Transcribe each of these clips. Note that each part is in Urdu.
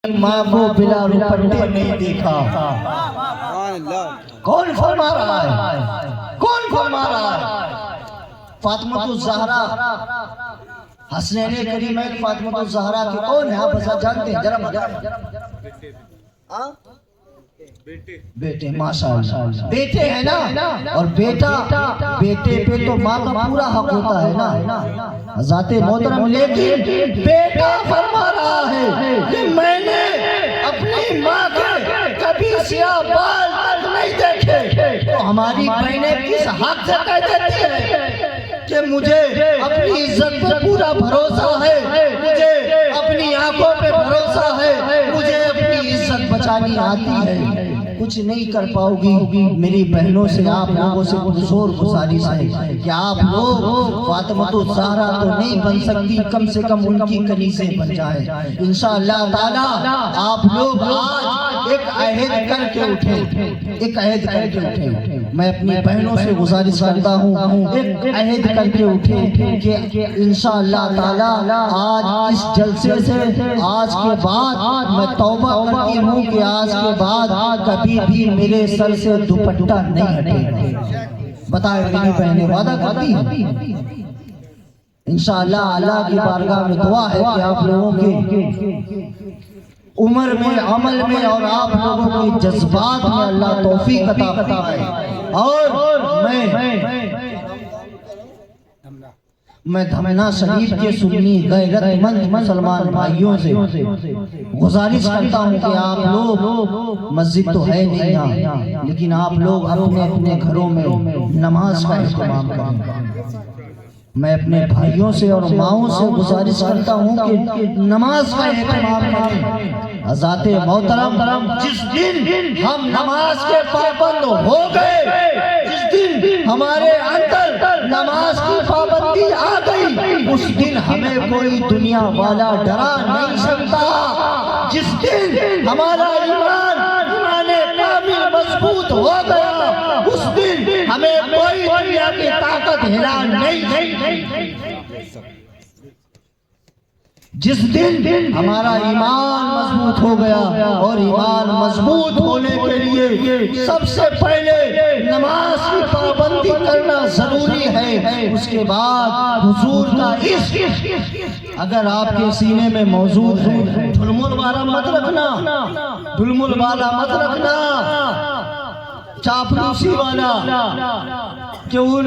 ماں کو بلا روپٹے نہیں دیکھا۔ کون فرما رہا ہے؟ کون فرما رہا ہے؟ فاطمہ الزہرا حسنین کریمین فاطمہ الزہرا کی کون ہے؟ آپ ایسا جانتے ہیں؟ ذرا بتائیں۔ بیٹے ماشاءاللہ بیٹے ہیں نا، اور بیٹے پہ تو ماں کا پورا حق ہوتا ہے نا ذات محترم، لیکن بیٹا فرما رہا ہے کہ میں نے اپنی ماں کے کبھی سیاہ بال تک نہیں دیکھے، تو ہماری بہنیں کس حق سے کہہ دیتی ہیں کہ مجھے اپنی عزت پہ پورا بھروسہ ہے، مجھے اپنی آنکھوں پہ بھروسہ ہے، مجھے اپنی عزت بچانی آتی ہے۔ کچھ نہیں کر پاؤ گی میری بہنوں سے، آپ لوگوں سے زور گزارش ہے کہ آپ لوگ فاطمہ الزہرا تو نہیں بن سکتی، کم سے کم ان کی کنیزیں بن جائیں انشاءاللہ تعالی۔ آپ لوگ آج ایک عہد کر کے اٹھیں، ایک عہد کر کے اٹھیں۔ میں اپنی بہنوں سے گزارش کرتا ہوں ایک عہد کر کے اٹھیں کہ انشاءاللہ تعالی آج اس جلسے سے آج کے بعد میں توبہ کرتی ہوں کہ آج کے بعد کبھی بھی میرے سر سے دوپٹہ نہیں ہٹے گا۔ بتائیں میری بہنیں وعدہ کرتی ہیں؟ انشاءاللہ اللہ کی بارگاہ میں دعا ہے کہ آپ لوگوں کے عمر میں، عمل میں اور آپ لوگوں کے جذبات میں اللہ توفیق عطا فرمائے۔ اور میں دھمنا شریف کے سنی غیرت مند مسلمان بھائیوں سے گزارش کرتا ہوں کہ آپ لوگ، مسجد تو ہے نہیں یہاں، لیکن آپ لوگ اپنے اپنے گھروں میں نماز کا اہتمام کریں۔ میں اپنے بھائیوں سے اور ماؤں سے گزارش کرتا ہوں کہ نماز کا اہتمام کریں۔ ذات محترم، جس دن ہم نماز کے پابند ہو گئے، جس دن ہمارے اندر نماز کی پابندی آ گئی، اس دن ہمیں کوئی دنیا والا ڈرا نہیں سکتا۔ جس دن ہمارا ایمان کامل مضبوط ہو گیا، اس دن ہمیں کوئی دنیا کی طاقت ہلا نہیں۔ جس دن ہمارا ایمان مضبوط ہو گیا، اور ایمان مضبوط ہونے کے لیے سب سے پہلے نماز کی پابندی کرنا ضروری ہے، اس کے بعد حضور کا عشق اگر آپ کے سینے میں موجود ہے، ڈھلمل والا مت رکھنا، ڈھلمل والا مت رکھنا، چاپلوسی والا کہ ان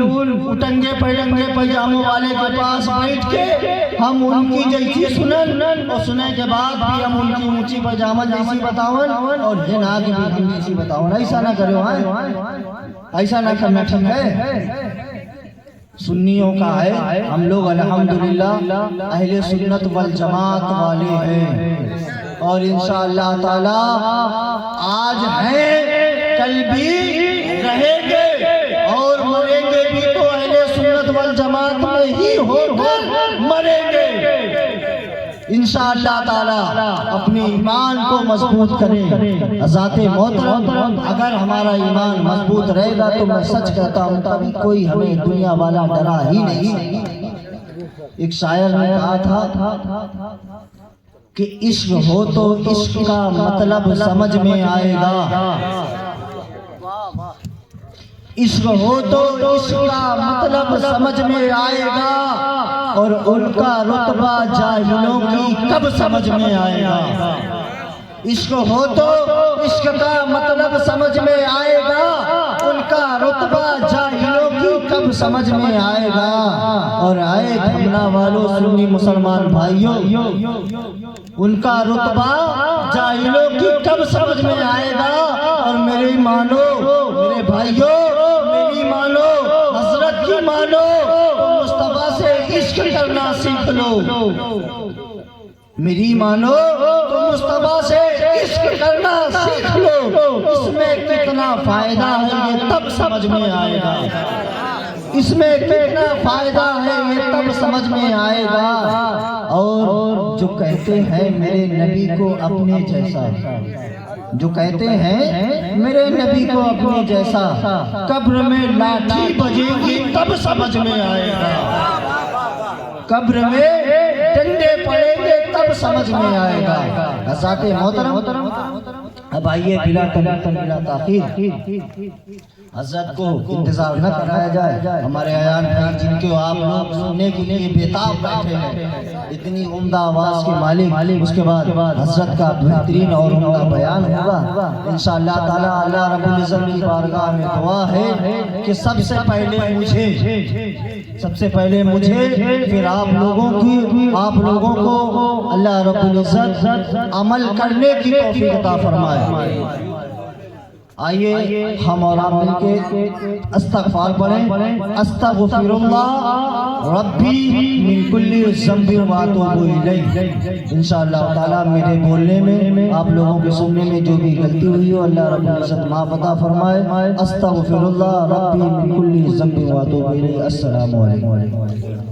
اٹنگے پڑنگے پجاموں والے کے پاس بیٹھ کے ہم ان کی جیسی سنن، اور سننے کے بعد بھی ہم ان کی اونچی پجامہ جیسی بتاون اور جنا کے بھی ہم جیسی بتاون۔ ایسا نہ کرو، ایسا نہ کرنا ٹھیک ہے۔ سنیوں کا ہے، ہم لوگ الحمدللہ اہل سنت والجماعت والے ہیں، اور انشاءاللہ تعالی آج ہیں، کل بھی رہیں گے، اور مریں گے بھی تو اہل سنت والجماعت میں ہی ہو کر مریں گے انشاءاللہ تعالی۔ اپنے ایمان کو مضبوط کریں ذات محترم، اگر ہمارا ایمان مضبوط رہے گا تو میں سچ کہتا ہوں کبھی کوئی ہمیں دنیا والا ڈرا ہی نہیں۔ ایک شاعر نے کہا تھا کہ عشق ہو تو عشق کا مطلب سمجھ میں آئے گا، عشق ہو تو عشق کا مطلب سمجھ میں آئے گا، اور ان کا رتبہ جاہلوں کی کب سمجھ میں آئے گا۔ عشق ہو تو عشق کا مطلب سمجھ میں آئے گا، ان کا رتبہ جاہلوں کی کب سمجھ میں آئے گا۔ اور آئے دھمنا والوں سنی مسلمان بھائیوں، ان کا رتبہ جاہلوں کی کب سمجھ میں آئے گا۔ اور میرے مانو، میرے بھائیوں، میری مانو، حضرت کی مانو، مصطفیٰ سے عشق کرنا سیکھ لو۔ میری مانو تو مصطفیٰ سے عشق کرنا سیکھ لو، اس میں کتنا فائدہ ہے یہ تب سمجھ میں آئے گا، اس میں کتنا فائدہ ہے یہ تب سمجھ میں آئے گا۔ اور جو کہتے ہیں میرے نبی کو اپنے جیسا، جو کہتے ہیں میرے نبی کو اپنے جیسا، قبر میں لاٹھی بجے گی تب سمجھ میں آئے گا، قبر میں ڈنڈے پڑیں گے تب سمجھ میں آئے گا۔ حضرات محترم، اب آئیے بلا تاخیر حضرت کو انتظار نہ کرایا جائے۔ ہمارے عیان بھائی جن کو آپ لوگ سننے کے لیے بےتاب بیٹھے ہیں، اتنی عمدہ آواز کے مالک، اس کے بعد حضرت کا بہترین اور عمدہ بیان ہوگا انشاءاللہ تعالی۔ اللہ رب العزت کی بارگاہ میں دعا ہے کہ سب سے پہلے مجھے پھر آپ لوگوں کو اللہ رب العزت عمل کرنے کی توفیق عطا فرمائے۔ آئیے ہم اور آپ مل کے استغفار پڑھیں۔ استغفر اللہ ربی من کل ذنب و اتوب الیہ۔ انشاءاللہ تعالی میرے بولنے میں، آپ لوگوں کے سننے میں جو بھی غلطی ہوئی ہو اللہ رب العزت معاف عطا فرمائے۔ استغفر اللہ ربی من کل ذنب و اتوب الیہ۔ السلام علیکم۔